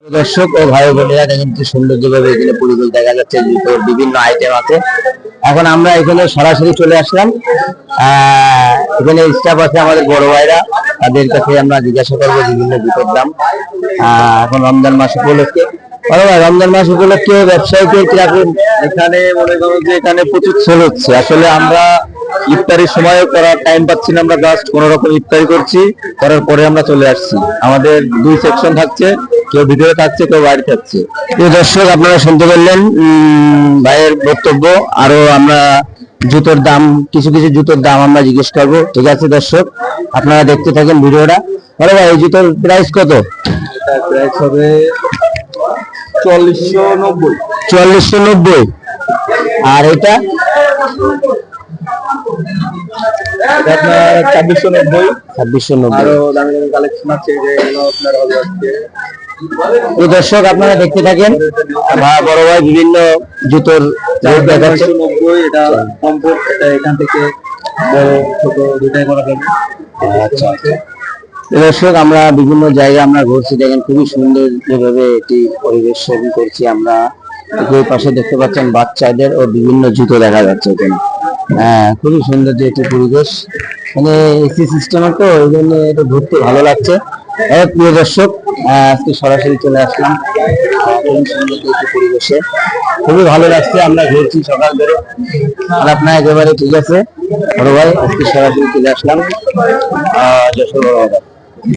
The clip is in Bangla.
দর্শক ও ভাই বোনেরা দেখেন কি সুন্দর যেভাবে এখানে পরিবেশ দেখা যাচ্ছে, জুতোর বিভিন্ন আইটেম আছে। এখন আমরা এখানে সরাসরি চলে আসলাম। এখানে স্টাফ আছে আমাদের বড় ভাইরা, তাদের কাছে আমরা জিজ্ঞাসা করবো বিভিন্ন জুতোর দাম। এখন রমজান মাস উপলক্ষে, বড় ভাই রমজান মাস উপলক্ষে ব্যবসায়ীদের কিরকম? এখানে মনে করো যে এখানে প্রচুর সেল হচ্ছে। আসলে আমরা ইফতারির সময় করার টাইম পাচ্ছি না, আমরা জাস্ট কোন রকম ইফতারি করছি, করার পরে আমরা চলে আসছি। আমাদের দুই সেকশন থাকছে, কেউ ভিতরে থাকছে, কেউ বাইরে থাকছে। দর্শক আপনারা শুনতে পারলেন ভাইয়ের বক্তব্য। আরো আমরা জুতোর দাম, কিছু কিছু জুতোর দাম আমরা জিজ্ঞেস করবো। ঠিক আছে দর্শক, আপনারা দেখতে থাকেন ভিডিওটা। বড় ভাই এই জুতোর প্রাইস কত? প্রাইস হবে 4490। 4490। আর এটা আপনার 2690। 2690। আরো দামি দামি কালেকশন আছে যেগুলো আপনার হবে আজকে। দর্শক আপনারা দেখতে থাকেন, বড় ভাই বিভিন্ন জুতোর রেট দেখাচ্ছে। 90 এটা কমফোর্ট, এটা এখান থেকে বড় ছোট দুটাই করা যাবে। আচ্ছা আচ্ছা। দর্শক আমরা বিভিন্ন জায়গায় আমরা ঘুরছি, দেখেন খুবই সুন্দর যেভাবে এটি পরিবেশন করছি আমরা। এই পাশে দেখতে পাচ্ছেন বাচ্চাদের ও বিভিন্ন জুতো দেখা যাচ্ছে এখানে। খুবই সুন্দর যে এটি পরিবেশ, মানে এসি সিস্টেমের, তো ওই জন্য এটা ঘুরতে ভালো লাগছে। প্রিয় দর্শক, আজকে সরাসরি চলে আসলাম পরিবেশে, খুবই ভালো লাগছে। আমরা ঘুরছি সকাল ধরে, আর আপনার একেবারে ঠিক আছে বড় ভাই, আজকে সরাসরি চলে আসলাম যশোর বড় ভাই।